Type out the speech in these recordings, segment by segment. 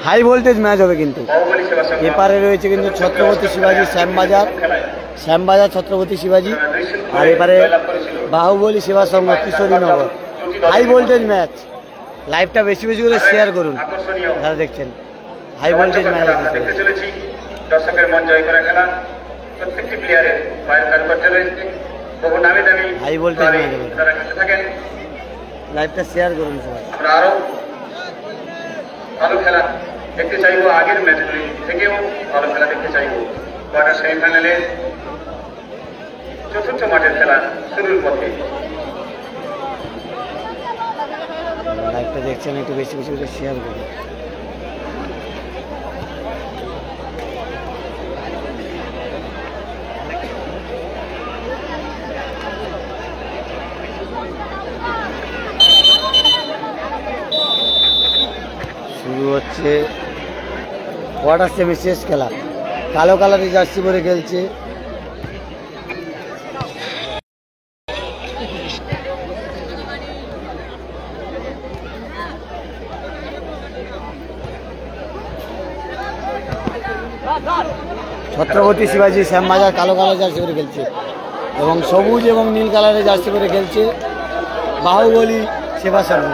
High voltage match হবে কিন্তু। এপারে রয়েছে কিন্তু ছত্রপতি শিবাজি শ্যামবাজার ছত্রপতি শিবাজি, আর এপারে Bahubali Seva Sangha Kishorinagar. High voltage match. লাইভটা বেশি বেশি করে শেয়ার করুন যারা দেখছেন। হাই ভোল্টেজ ম্যাচ দেখতে চলেছি। দর্শকের মন জয় করে খেলা, প্রত্যেকটি প্লেয়ারের পায়ের কারুকার্য রয়েছে, বহু নামি দামি হাই ভোল্টেজ ম্যাচ হবে। তারা খেলতে থাকেন। লাইভটা শেয়ার করুন সবাই। আমরা আরো ভালো খেলা দেখতে চাইবো, আগের ম্যাচগুলি থেকেও ভালো খেলা দেখতে চাইবো। কোয়ার্টার সেমিফাইনালে চতুর্থ মাঠের খেলা শুরুর পথে। লাইভটা দেখছেন, একটু বেশি বেশি করে শেয়ার করুন। শুরু হচ্ছে কোয়ার্টার সেমি শেষ খেলা। কালো কালারের জার্সি পরে খেলছে ছত্রপতি শিবাজি শ্যামবাজার, কালো কালার জার্সি পরে খেলছে, এবং সবুজ এবং নীল কালারের জার্সি পরে খেলছে বাহুবলী সেবা সংঘ।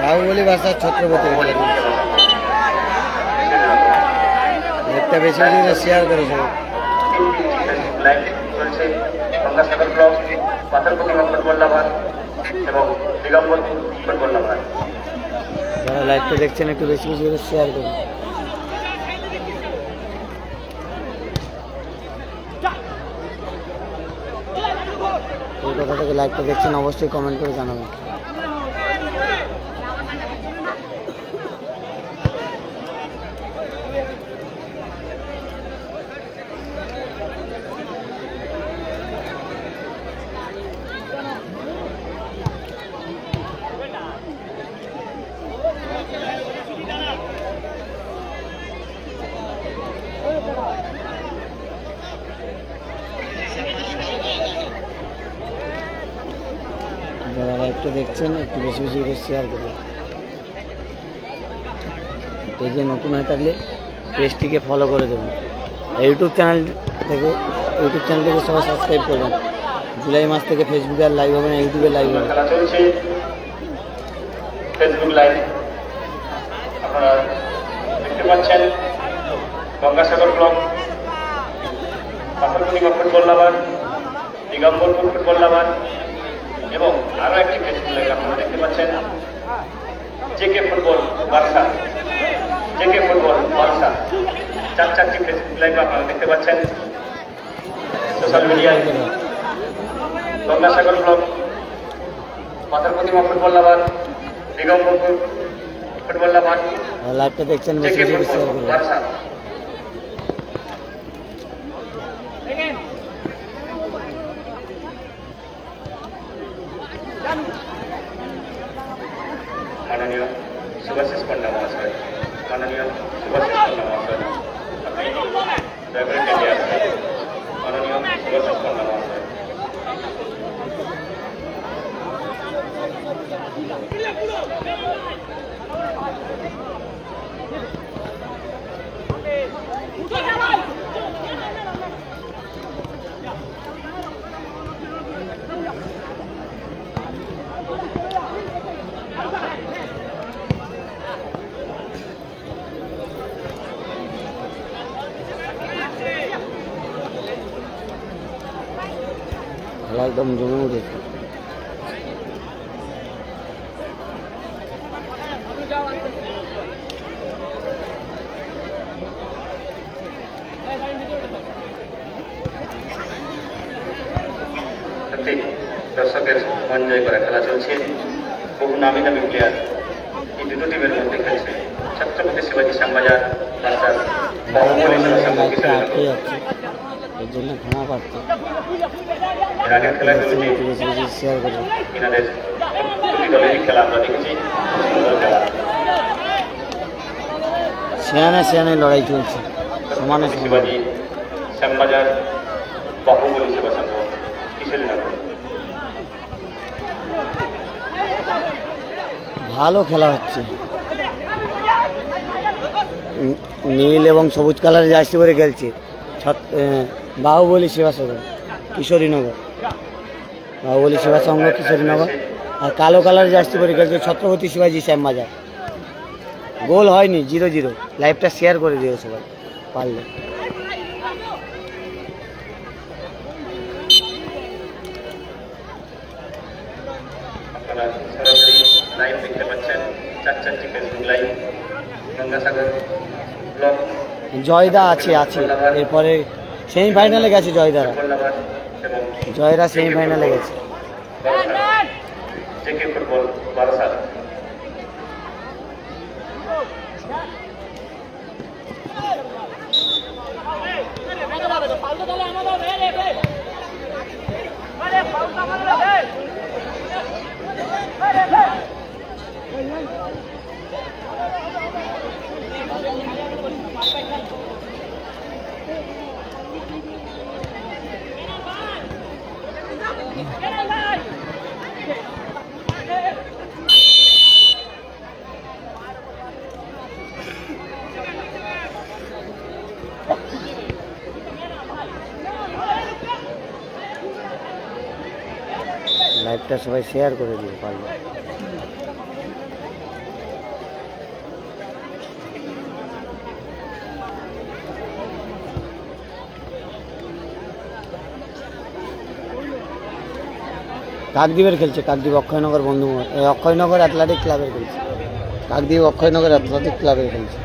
বাহুবলী ভাষার ছত্রপতি বলে একটা বেশি বেশি শেয়ার করে সবাই। Gangasagar block, Patharkuti football lover এবং দিগম্বরপুর ফুটবল লাভার। যারা লাইভটা দেখছেন একটু বেশি বেশি করে শেয়ার করুন। এই কথা থেকে লাইভটা দেখছেন অবশ্যই কমেন্ট করে জানাবেন। যারা লাইভটা দেখছেন একটু বেশি বেশি করে শেয়ার করুন। পেজে নতুন হয়ে থাকলে পেজটিকে ফলো করে দেবেন। ইউটিউব চ্যানেলটিকে সবাই সাবস্ক্রাইব করবেন। জুলাই মাস থেকে ফেসবুকে আর লাইভ হবে না, ইউটিউবে লাইভ হবে। খেলা চলছে ফেসবুক লাইভ, আপনারা দেখতে পাচ্ছেন। Gangasagar block, Patharkuti football lover, Digambarpur football lover এবং আরো একটি ফেসবুক লাইভ আপনারা দেখতে পাচ্ছেন। JK football Barca, JK football Barca, চারটি ফেসবুক লাইভ আপনারা দেখতে পাচ্ছেন সোশ্যাল মিডিয়ায়। Gangasagar block, Patharkuti football lover, Digambarpur football lover, লাইভটা দেখছেন বেশি বেশি করে শেয়ার করুন। বার্সা। মাননীয় সুভাষিস পণ্ডা মহাশয়, মাননীয় সুভাষিস পণ্ডা মহাশয়, আপনি দয়া করে কেটে আসবেন। মাননীয় সুভাষিস পণ্ডা মহাশয়। খেলা একদম জমে উঠেছে। দর্শকের মন জয় করে খেলা চলছে, বহু নামি দামি প্লেয়ার এই দুটো টিমের মধ্যে খেলছে। ছত্রপতি শিবাজি শ্যামবাজার ভার্সাস বাহুবলী সেবা সংঘ কিশোরীনগর। এর জন্য ক্ষমা পাচ্ছে। এর আগের খেলাগুলোতে শেয়ার করুন। এনাদের দুটি দলেরই খেলা আমরা দেখেছি, সুন্দর খেলা। সেয়ানে লড়াই চলছে সমানে। শিবাজি শ্যামবাজার, বাহুবলী সেবা সংঘ কিশোরীনগর। ভালো খেলা হচ্ছে। নীল এবং সবুজ কালারের জার্সি পরে খেলছে বাহুবলী সেবা সংঘ কিশোরীনগর, বাহুবলী সেবা সংঘ কিশোরীনগর। আর কালো কালারের জার্সি পরে খেলছে ছত্রপতি শিবাজি শ্যামবাজার। গোল হয়নি, 0-0। লাইভটা শেয়ার করে দিও সবাই পারলে। লাইভ দেখতে পাচ্ছেন, 4 ফেসবুক লাইভ গঙ্গাসাগর ব্লক। জয়দা আছে। এরপরে সেমিফাইনালে গেছে জয়দারা, জয়রা সেমিফাইনালে গেছে। JK football Barasat. লাইভটা সবাই শেয়ার করে দিও পারলে। কাকদ্বীপের খেলছে, কাকদ্বীপ অক্ষয়নগর বন্ধু, অক্ষয়নগর অ্যাথলেটিক ক্লাবের খেলছে, কাকদ্বীপ অক্ষয়নগর অ্যাথলেটিক ক্লাবের খেলছে।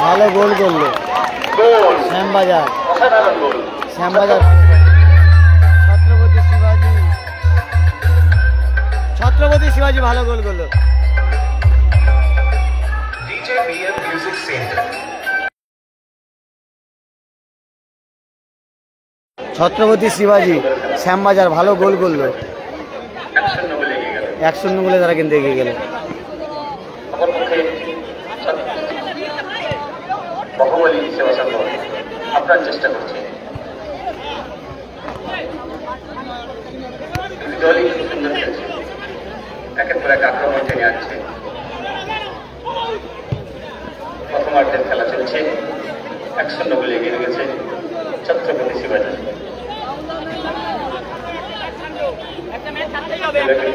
ভালো গোল করলো শ্যামবাজার, শ্যামবাজার ছত্রপতি শিবাজি ভালো গোল করলো। ছত্রপতি শিবাজি শ্যামবাজার ভালো গোল করলো, 1-0 গোলে তারা কিন্তু এগিয়ে গেল। বাহুবলী সেবা সংঘ আপনার চেষ্টা করছে, দলই খুব সুন্দর খেলছে, একের পর এক আক্রমণ টেনে আসছে। প্রথমার্ধের খেলা চলছে, 1-0 গোলে এগিয়ে গেছে ছত্রপতি শিবাজি।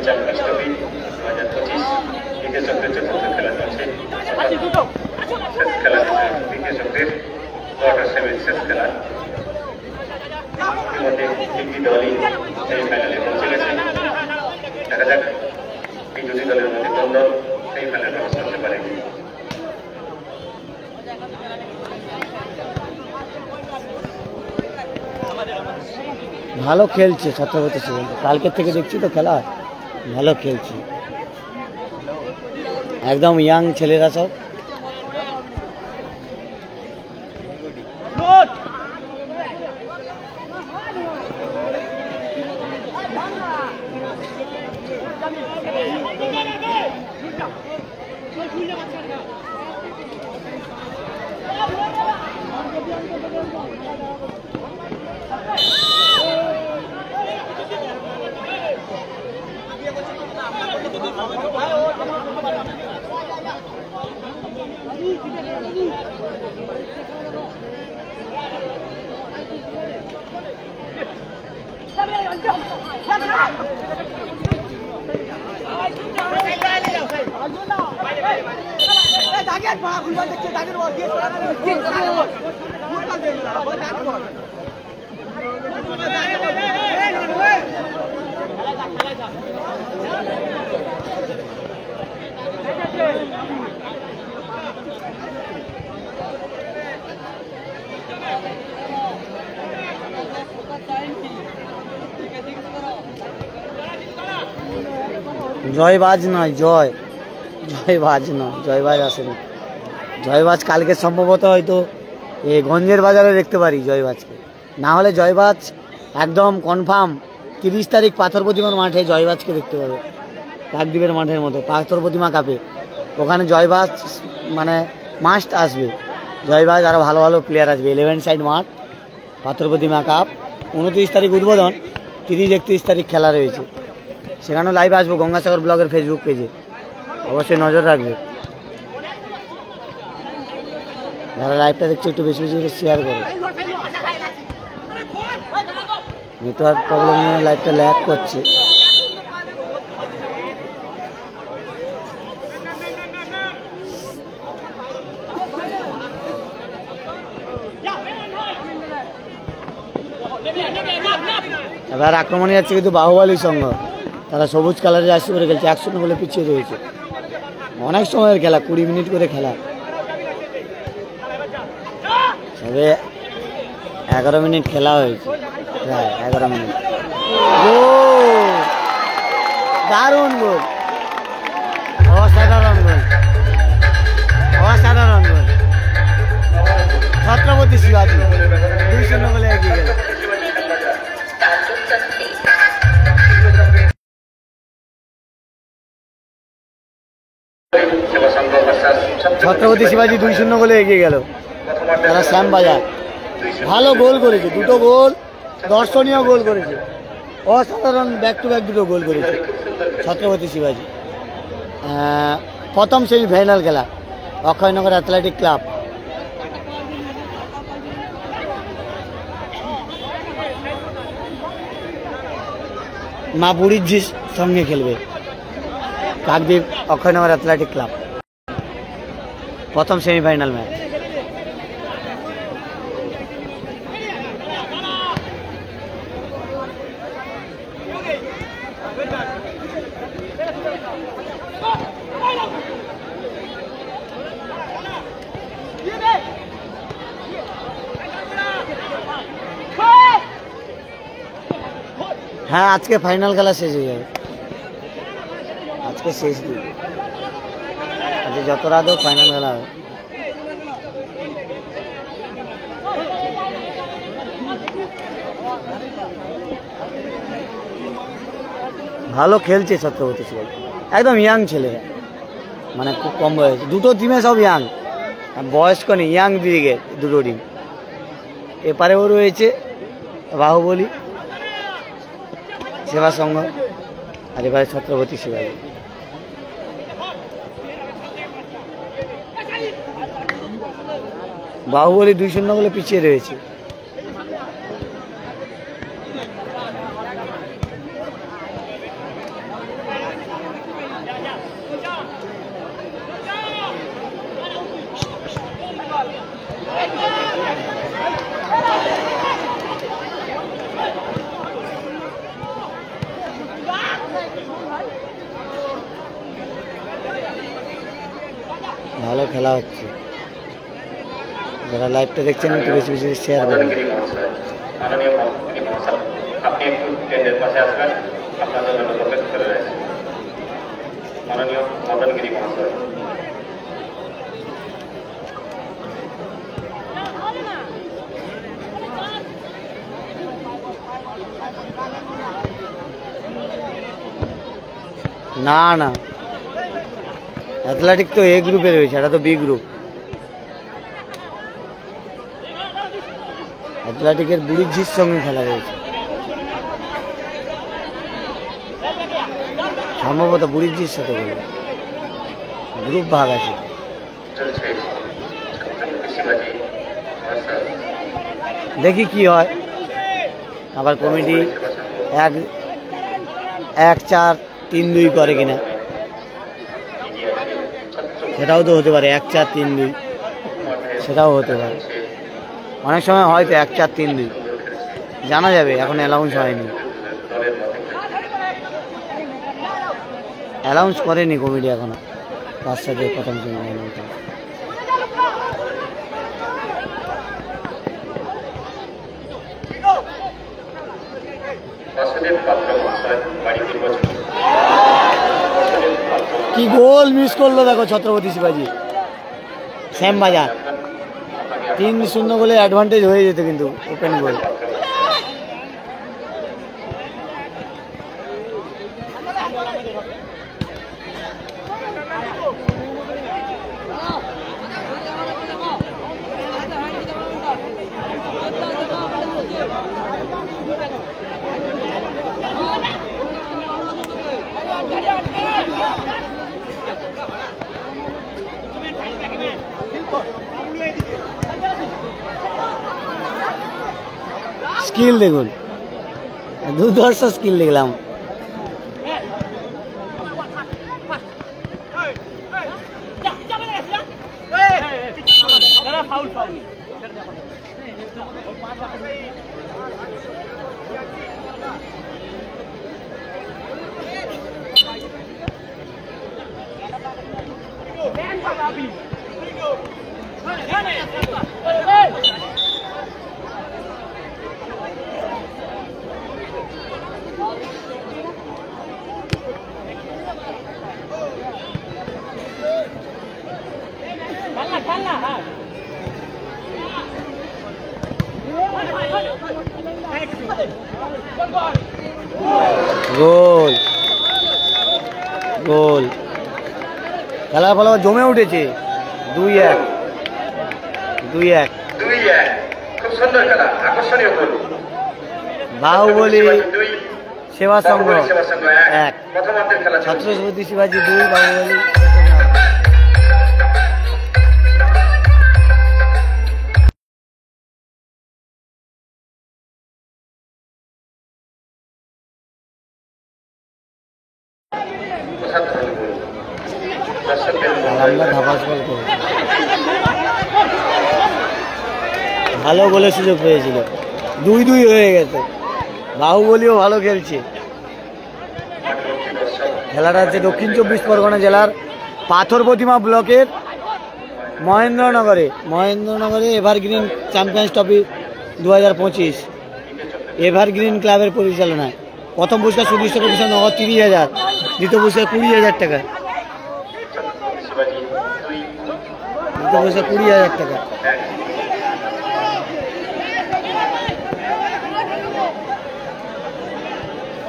চ্যাম্পিয়ন্স ট্রফি 2025 দ্বিতীয় চক্রের চতুর্থ খেলা চলছে। শেষ খেলা দ্বিতীয় চক্রের কোয়ার্টার সেমির শেষ খেলা। ইতিমধ্যে তিনটি দলই সেমিফাইনালে পৌঁছে গেছে। দেখা যাক এই দুটি দলের মধ্যে কোন দল সেমিফাইনালে প্রবেশ করতে পারে। ভালো খেলছে ছত্রপতি শিবাজি, কালকের থেকে দেখছি তো খেলা ভালো খেলছে, একদম ইয়াং ছেলেরা সব। জয়বাজ নয়, জয়বাজ নয়, জয়বাজ আসেনি। জয়বাজ কালকে সম্ভবত হয়তো গঞ্জের বাজারে দেখতে পারি জয়বাজকে, না হলে জয়বাজ একদম কনফার্ম 30 তারিখ পাথর প্রতিমার মাঠে জয়বাজকে দেখতে পাবে। কাকদ্বীপের মাঠের মতো পাথর প্রতিমা কাপে ওখানে জয়বাজ মানে মাস্ট আসবে। জয়বাজ আরও ভালো ভালো প্লেয়ার আসবে। 11 সাইড মাঠ, পাথর প্রতিমা কাপ, 29 তারিখ উদ্বোধন, 30-31 তারিখ খেলা রয়েছে। সেখানেও লাইভ আসবো গঙ্গাসাগর ব্লগের ফেসবুক পেজে, অবশ্যই নজর রাখবে। যারা লাইভটা দেখছে একটু বেশি বেশি করে শেয়ার করো। নেটওয়ার্ক প্রবলেম নিয়ে লাইভটা ল্যাগ করছে। এবার আক্রমণে যাচ্ছে কিন্তু বাহুবলীর সঙ্গে। তারা সবুজ কালারের আসি করে খেলছে, 1-0 বলে পিছিয়ে রয়েছে। অনেক সময়ের খেলা, 20 মিনিট করে খেলা, তবে 11 মিনিট খেলা হয়েছে, প্রায় 11 মিনিট। দারুণ গোল, অসাধারণ গোল, অসাধারণ গোল। ছত্রপতি শিবাজি 2-0 বলে এগিয়ে গেল। ছত্রপতি শিবাজি 2-0 বলে এগিয়ে গেল। তারা শ্যামবাজার ভালো গোল করেছে, দুটো গোল, দর্শনীয় গোল করেছে, অসাধারণ ব্যাক টু ব্যাক দুটো গোল করেছে ছত্রপতি শিবাজি। প্রথম সেমিফাইনাল খেলা অক্ষয়নগর অ্যাথলেটিক ক্লাব। মা বুড়ির ঝির সঙ্গে খেলবে কাকদ্বীপ অক্ষয়নগর অ্যাথলেটিক ক্লাব, প্রথম সেমিফাইনাল ম্যাচ। হ্যাঁ, আজকে ফাইনাল খেলা শেষ হয়ে যাবে, আজকে শেষ দিন, আজকে যত রাত হোক ফাইনাল খেলা হবে। ভালো খেলছে ছত্রপতি শিবাজি, একদম ইয়াং ছেলেরা, মানে খুব কম বয়স, দুটো টিমে সব ইয়াং, বয়স্ক নেই, ইয়াং দিকে দুটো টিম। এপারেও রয়েছে বাহুবলী সেবা সংঘ, আর এবারে ছত্রপতি শিবাজি। বাহুবলী 2-0 বলে পিছিয়ে রয়েছে। ভালো খেলা হচ্ছে, যারা লাইভটা দেখছেন একটু বেশি বেশি শেয়ার করুন। আপনি একটু ট্রেনের পাশে আসবেন, আপনাদের জন্য অপেক্ষা করে রয়েছে মাননীয় মদনগিরি মহাশয়। না না, অ্যাথলেটিক তো এ গ্রুপে রয়েছে, এটা তো বি গ্রুপ। অ্যাথলেটিকের বুড়ির ঝির সঙ্গে খেলা রয়েছে, সম্ভবত বুড়ির ঝির সাথে বলবে, গ্রুপ ভাগ আছে। দেখি কি হয়, আবার কমিটি 1-4-3-2 করে কিনা। সেটাও তো হতে পারে 1-4-3-2, সেটাও হতে পারে। অনেক সময় হয়তো 1-4-3-2 জানা যাবে, এখন অ্যালাউন্স হয়নি, অ্যালাউন্স করেনি কমিটি এখনো। তার সাথে প্রথম কি গোল মিস করলো দেখো ছত্রপতি শিবাজি। শ্যামবাজার 3-0 গোলে অ্যাডভান্টেজ হয়ে যেত কিন্তু ওপেন গোল। স্কিল দেখুন, দুর্ধর্ষ স্কিল দেখলাম। গোল গোল, খেলার ফলাফল জমে উঠেছে 2-1। খুব সুন্দর খেলা, আকর্ষণীয় গোল। বাহুবলী সেবা সংঘ 1, প্রথমার্ধের খেলা ছত্রপতি শিবাজি 2, বাহুবলী। ভালো গোলের সুযোগ পেয়েছিল, 2-2 হয়ে গেছে। বাহুবলীও ভালো খেলছে। খেলাটা হচ্ছে দক্ষিণ 24 পরগনা জেলার পাথর প্রতিমা ব্লকের মহেন্দ্রনগরে এভারগ্রিন চ্যাম্পিয়ন্স ট্রফি 2025 এভারগ্রিন ক্লাবের পরিচালনায়। প্রথম পুরস্কার সুদৃশ্য কমিশন নগদ 30,000, দ্বিতীয় পুরস্কার 20,000 টাকা, দ্বিতীয় পুরস্কার 20,000 টাকা।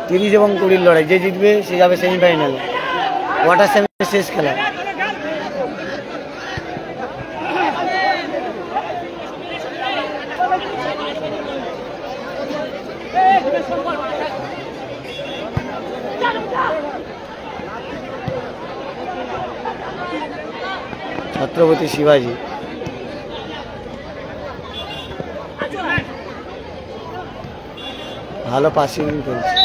তিরিশ এবং 20 লড়াই, যে জিতবে সে যাবে সেমিফাইনালে। ওয়াটার সেমির শেষ খেলা। ছত্রপতি শিবাজি ভালো পাসিং খেলছে।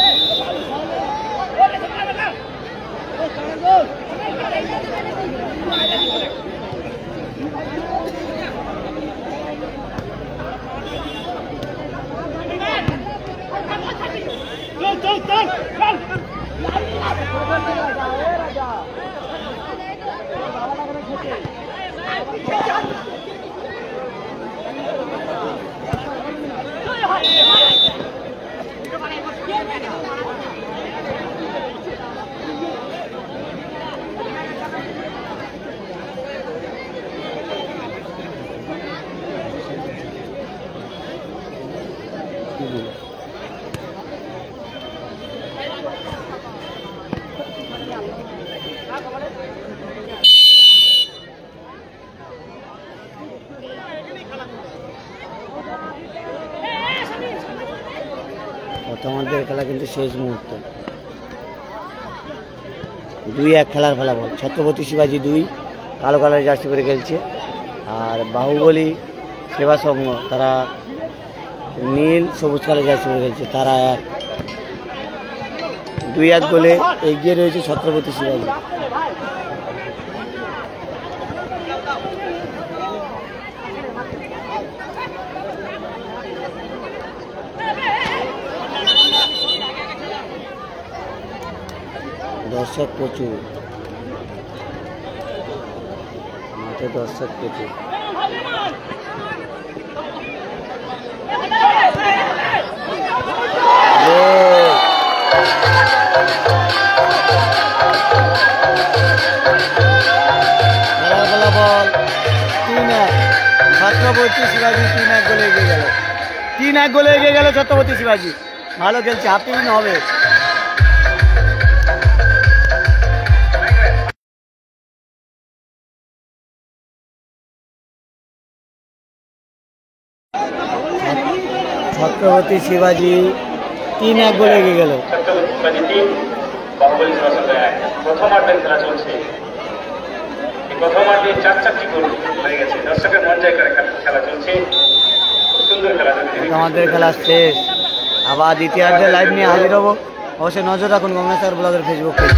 প্রথমার্ধের খেলা কিন্তু শেষ মুহূর্ত, 2-1 খেলার ফলাফল। ছত্রপতি শিবাজি 2, কালো কালার জার্সি পরে খেলছে। আর বাহুবলী সেবা সংঘ তারা নীল সবুজ কালার জার্সি পরে খেলছে, তারা 1। 2-1 গোলে এগিয়ে রয়েছে ছত্রপতি শিবাজি। দর্শক প্রচুর, মাঠে দর্শক প্রচুর। বল 3-1, ছত্রপতি শিবাজি 3-1 গোলে এগিয়ে গেল। 3-1 গোলে এগিয়ে গেল ছত্রপতি শিবাজি। ভালো খেলছে, হাফ টাইম হবে। ছত্রপতি শিবাজি 3-1 গোলে এগিয়ে গেল। ছত্রপতি শিবাজি 3, বাহুবলী সেবা সংঘ 1। প্রথমার্ধের খেলা চলছে। এই প্রথমার্ধে 4-4টি গোল হয়ে গেছে। দর্শকের মন জয় করে খেলা চলছে। খুব সুন্দর খেলা চলছে। আমাদের খেলা শেষ। আবার দ্বিতীয়ার্ধে লাইভ নিয়ে হাজির হবো। অবশ্যই নজর রাখুন গঙ্গাসাগর ব্লগের ফেসবুক পেজ।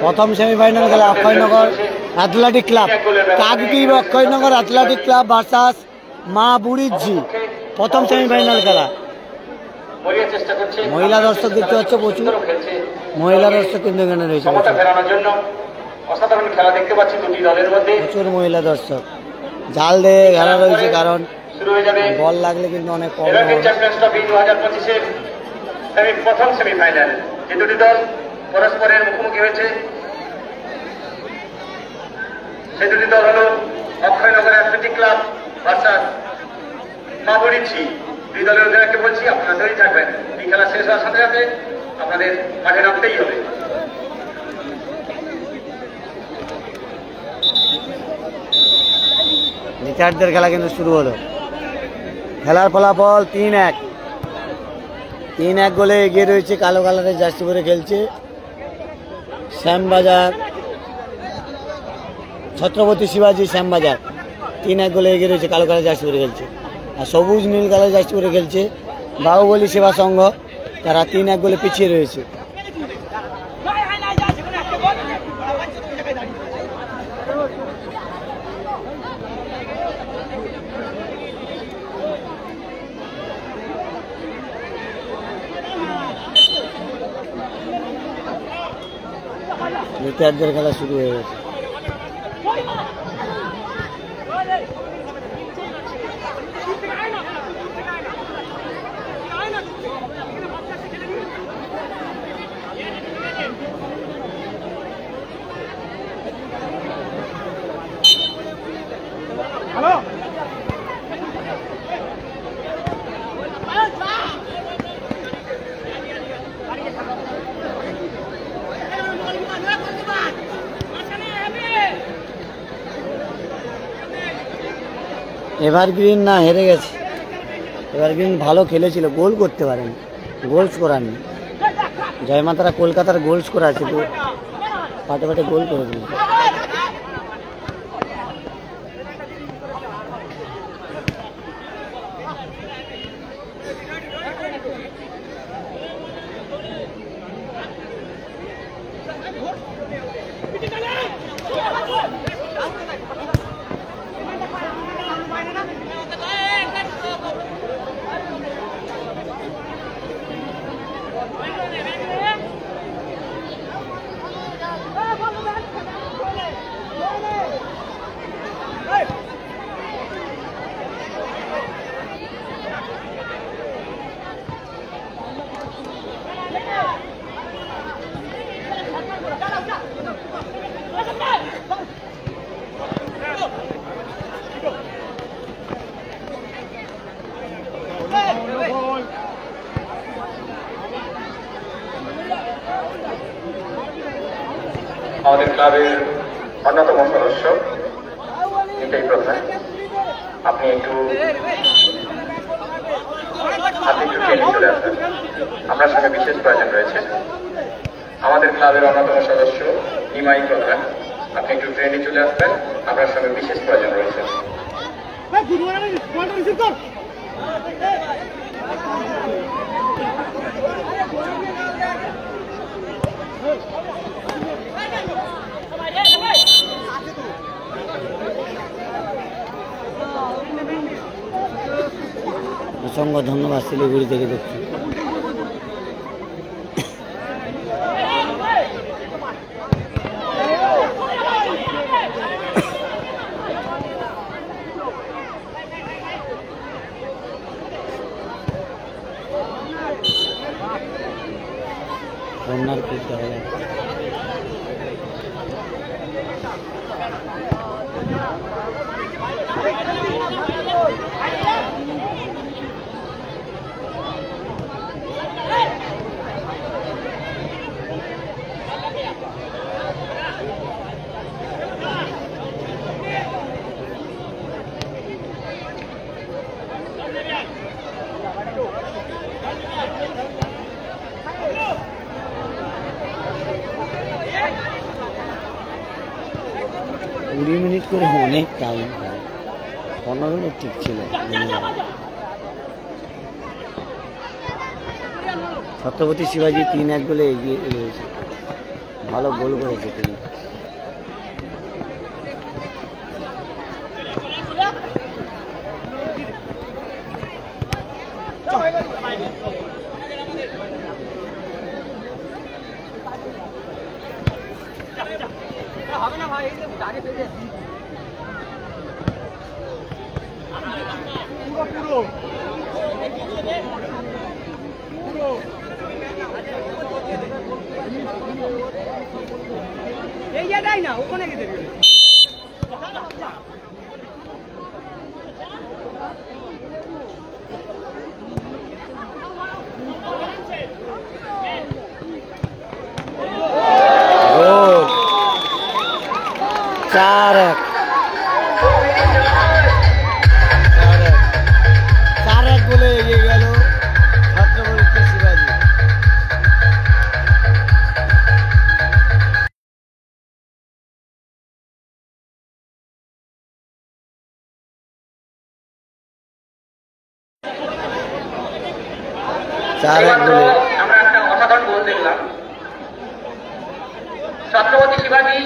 প্রথম সেমিফাইনাল খেলা Akshaynagar athletic club, Kakdwip Akshaynagar athletic club versus মা বুড়ির ঝি। প্রথম সেমিফাইনাল খেলা। মহিলা দর্শক দেখতে হচ্ছে প্রচুর, মহিলা দর্শক কিন্তু এখানে রয়েছে প্রচুর মহিলা দর্শক। জাল দিয়ে খেলা রয়েছে, কারণ বল লাগলে কিন্তু অনেক কম। প্রথম সেমিফাইনাল যে দুটি দল পরস্পরের মুখোমুখি হয়েছে, সেই দুটি দল হল অক্ষয়নগর অ্যাথলেটিক ক্লাব ভার্সাস মা বুড়ির ঝি। দুই দলের অধিনায়ককে বলছি আপনারা তৈরি থাকবেন। এই খেলা শেষ হওয়ার সাথে সাথে আপনাদের মাঠে নামতেই হবে। রিচার্ডদের খেলা কিন্তু শুরু হলো। খেলার ফলাফল 3-1। 3-1 গোলে এগিয়ে রয়েছে। কালো কালারের জার্সি পরে খেলছে শ্যামবাজার, ছত্রপতি শিবাজি শ্যামবাজার। 3-1 গোলে এগিয়ে রয়েছে, কালো কালার জার্সি পরে খেলছে। আর সবুজ নীল কালার জার্সি পরে খেলছে বাহুবলী সেবা সংঘ। তারা 3-1 গোলে পিছিয়ে রয়েছে। দ্বিতীয়ার্ধের খেলা শুরু হয়ে গেছে। এভারগ্রিন না হেরে গেছে। এভারগ্রিন ভালো খেলেছিল, গোল করতে পারেনি, গোলস করাননি। জয়মাতারা কলকাতার গোলস করা আছে, তো পাটে পাটে গোল করে দিল। আমাদের ক্লাবের অন্যতম সদস্য এটাই প্রধান, আপনি একটু ট্রেনে চলে আসবেন, আপনার সঙ্গে বিশেষ প্রয়োজন রয়েছে। আমাদের ক্লাবের অন্যতম সদস্য নিমাই প্রধান, আপনি একটু ট্রেনে চলে আসবেন, আপনার সঙ্গে বিশেষ প্রয়োজন রয়েছে। অসংখ্য ধন্যবাদ শিলিগুড়ি থেকে দেখছি। কর্নার কিক দেখা যায়। কুড়ি মিনিট করে অনেক টাইম, 15 মিনিট ঠিক ছিল। ছত্রপতি শিবাজি 3-1 গোলে এগিয়ে রয়েছে, ভালো গোল করেছে তিনি। হবে না ভাই, আগে পেয়ে পুরো এই জায়গায় না, ওখানে গিয়ে দেবে। চার এক বলে এগিয়ে গেল ছত্রপতি শিবাজি। আমরা একটা অসাধারণ গোল দেখলাম। ছত্রপতি শিবাজি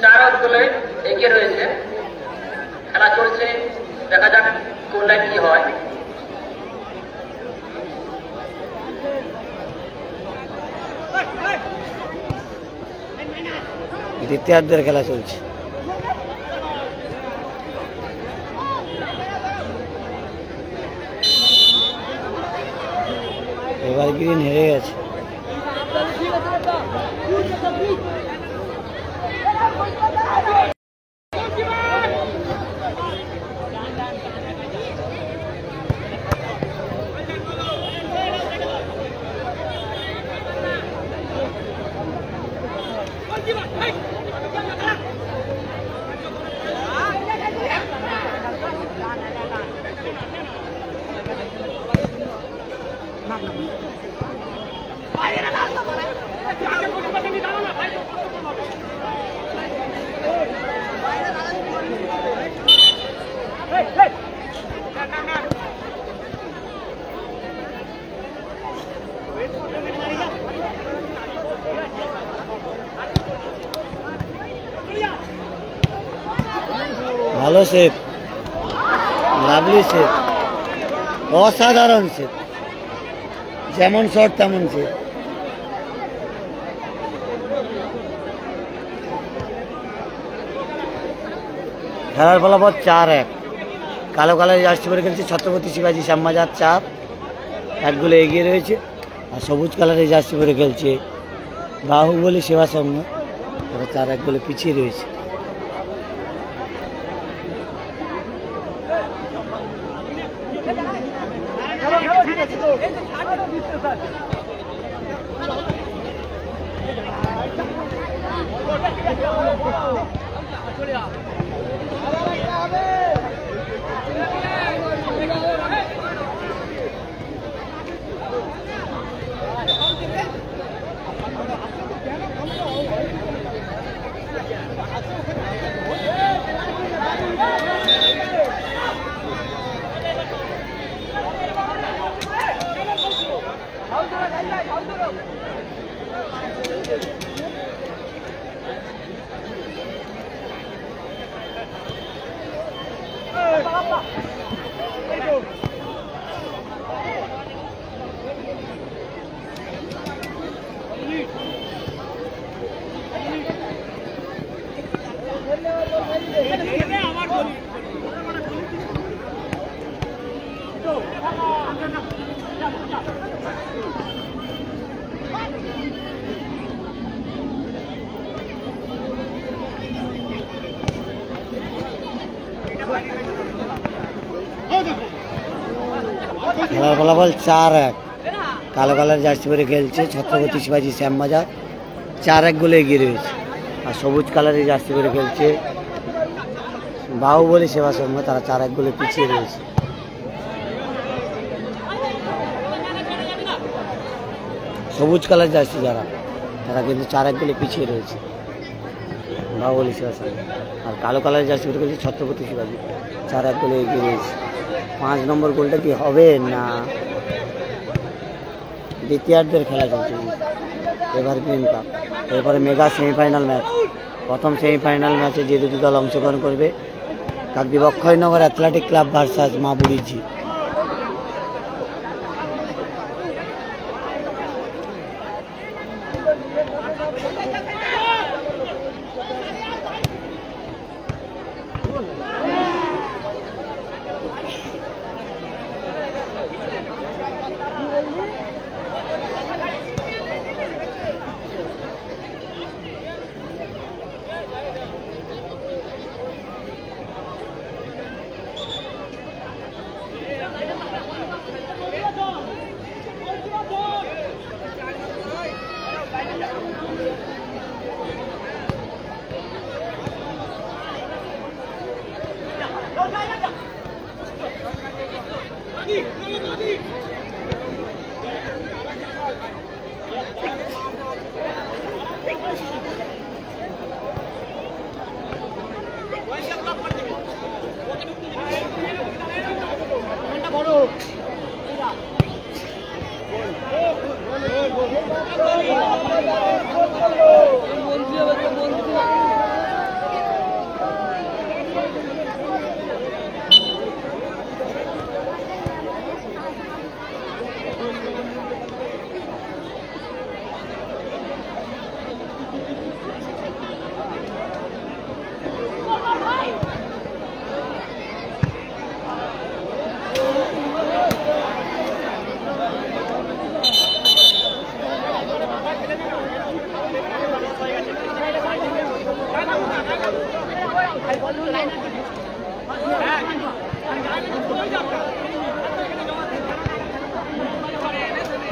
4 গোলে এগিয়ে রয়েছে, খেলা চলছে, দেখা যাক কোনটায় কি হয়। দ্বিতীয়ার্ধের খেলা চলছে। এবার গ্রিন হেরে গেছে। ভালো সেভ, লাভলি সেভ, অসাধারণ সেভ, যেমন শট তেমন সেভ। খেলার ফলাফল 4-1। কালো কালার জার্সি পরে খেলছে ছত্রপতি শিবাজি শ্যামবাজার 4-1 গোলে এগিয়ে রয়েছে। আর সবুজ কালারের জার্সি পরে খেলছে বাহুবলী সেবা সংঘ, 4-1 গোলে পিছিয়ে রয়েছে। খেলার ফলাফল 4-1। কালো কালার জার্সি পরে খেলছে ছত্রপতি শিবাজি শ্যামবাজার, 4-1 গোলে এগিয়ে রয়েছে। আর সবুজ কালারের জার্সি পরে খেলছে বাহুবলী সেবা সংঘ, তারা 4-1 গোলে পিছিয়ে রয়েছে। সবুজ কালার জার্সি যারা, তারা কিন্তু 4-1 গোলে পিছিয়ে রয়েছে বাহুবলী সেবা সংঘ। আর কালো কালার জার্সি পরে খেলছে ছত্রপতি শিবাজি, 4-1 গোলে এগিয়ে রয়েছে। 5 নম্বর গোলটা কি হবে না দ্বিতীয়ার্ধের খেলা চলছে এভারগ্রিন কাপ। এরপরে মেগা সেমিফাইনাল ম্যাচ, প্রথম সেমিফাইনাল ম্যাচে যে দুটি দল অংশগ্রহণ করবে Kakdwip Akshaynagar athletic club versus মা বুড়িজি।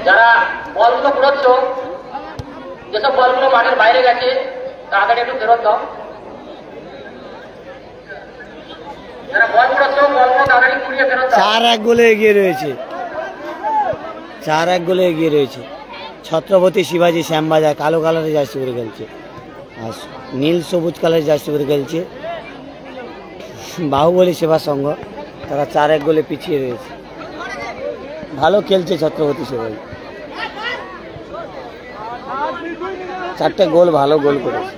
যারা বলগুলো ঘুরোচ্ছ, যেসব বলগুলো মাঠের বাইরে গেছে তাড়াতাড়ি একটু ফেরত দাও। যারা বল ঘুরোচ্ছ বলগুলো তাড়াতাড়ি ঘুরিয়ে ফেরত দাও। 4-1 গোলে এগিয়ে রয়েছে, 4-1 গোলে এগিয়ে রয়েছে ছত্রপতি শিবাজি শ্যামবাজার। কালো কালারের জার্সি পরে খেলছে আর নীল সবুজ কালারের জার্সি পরে খেলছে বাহুবলী সেবা সংঘ, তারা 4-1 গোলে পিছিয়ে রয়েছে। ভালো খেলছে ছত্রপতি শিবাজি, 4টে গোল, ভালো গোল করেছে।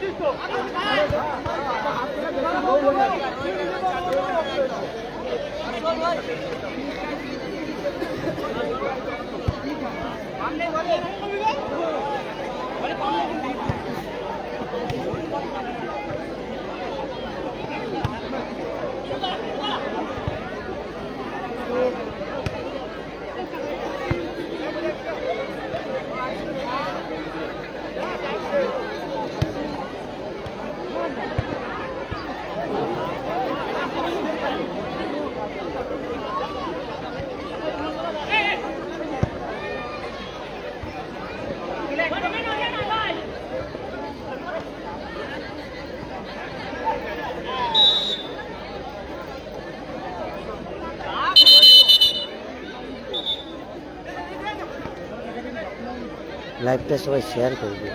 লাইভটা সবাই শেয়ার করবে।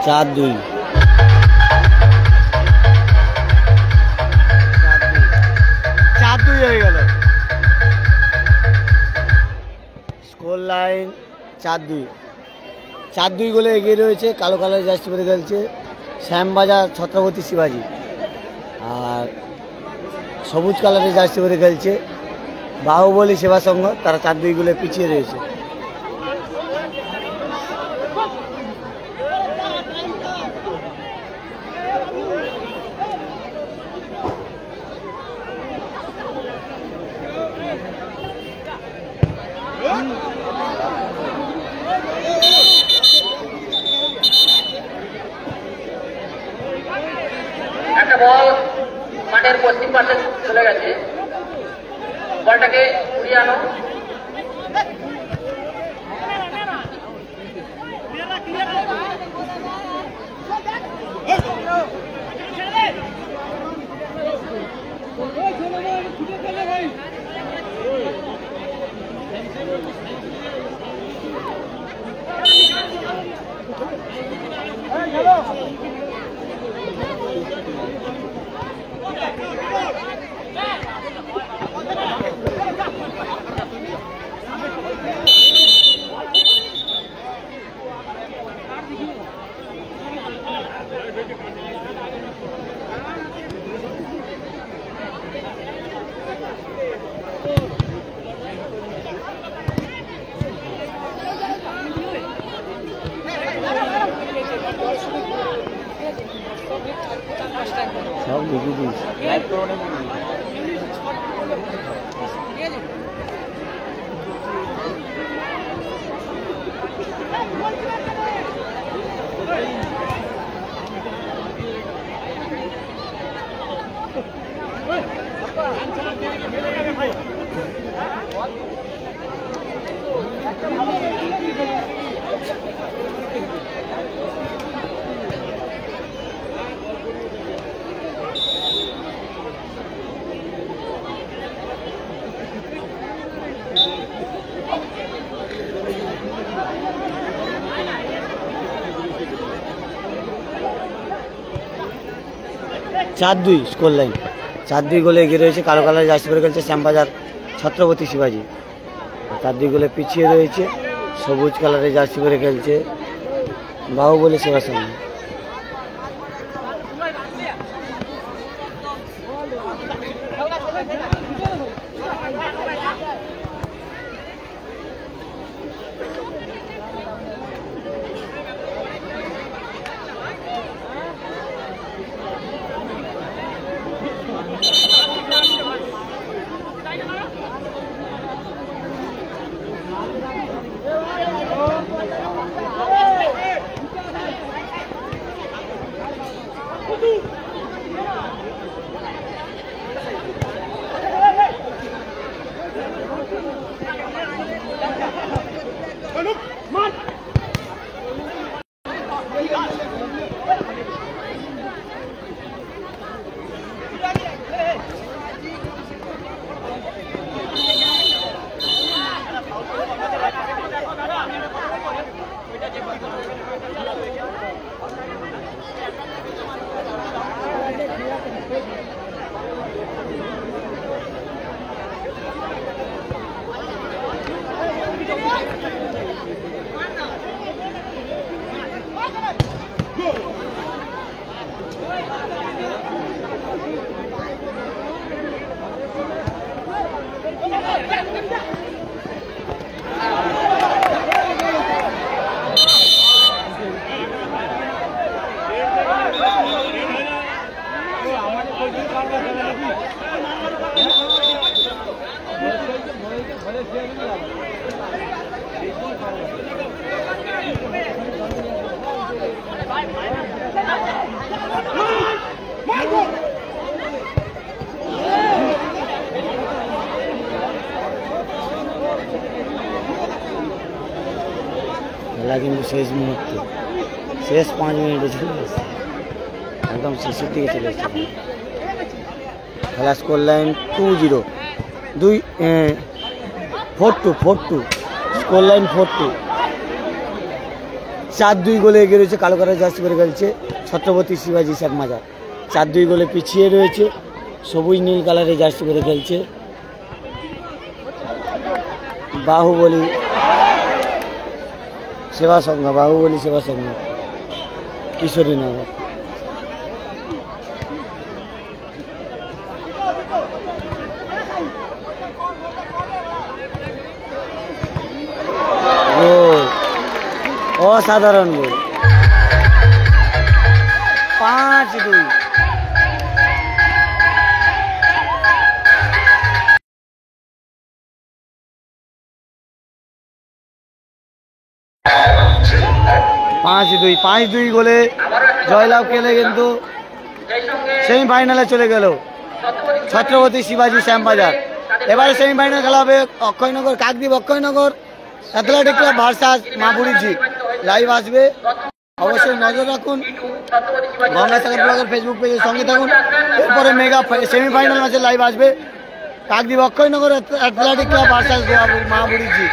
चार दुई হয়ে গেল। Score line 4-2। 4-2 গোলে এগিয়ে রয়েছে। কালো কালার জার্সি পরে খেলছে শ্যামবাজার ছত্রপতি শিবাজি, আর সবুজ কালারের জার্সি পরে খেলছে বাহুবলী সেবা সংঘ। তারা 4-2 গোলে পিছিয়ে রয়েছে। একটা বল মাঠের পশ্চিম পাশে চলে গেছে, বলটাকে উড়িয়ে আনো। সব লিখে দিস। চার দুই স্কোর লাইন। 4-2 গোলে এগিয়ে রয়েছে। কালো কালার জার্সি পরে খেলছে শ্যামবাজার ছত্রপতি শিবাজি। 4-2 গোলে পিছিয়ে রয়েছে সবুজ কালারের জার্সি পরে খেলছে বাহুবলী সেবা সংঘ। খেলা কিন্তু শেষ মুহূর্তে, শেষ 5 মিনিটে চলে এসেছে, একদম শেষের দিকে চলে এসেছে। খেলা স্কোর লাইন 2-0, 4-2 স্কোর লাইন 4-2। 4-2 গোলে এগিয়ে রয়েছে, কালো কালো জার্সি করে খেলছে ছত্রপতি শিবাজি শ্যামবাজার। 4-2 গোলে পিছিয়ে রয়েছে, সবুজ নীল কালারে জার্সি করে খেলছে বাহুবলী সেবা সংঘ, কিশোরীনগর। গোল, অসাধারণ গোল, 5-2। পাঁচ দুই গোলে জয়লাভ খেলে কিন্তু সেমিফাইনালে চলে গেল ছত্রপতি শিবাজি শ্যামবাজার। এবারে সেমিফাইনাল খেলা হবে Akshaynagar Kakdwip Akshaynagar athletic club versus মাপুরিজি। লাইভ আসবে, অবশ্যই নজর রাখুন, গঙ্গাসাগর ব্লগের ফেসবুক পেজের সঙ্গে থাকুন। এরপরে মেগা সেমিফাইনাল ম্যাচে লাইভ আসবে Kakdwip Akshaynagar athletic club versus মাপুরিজি।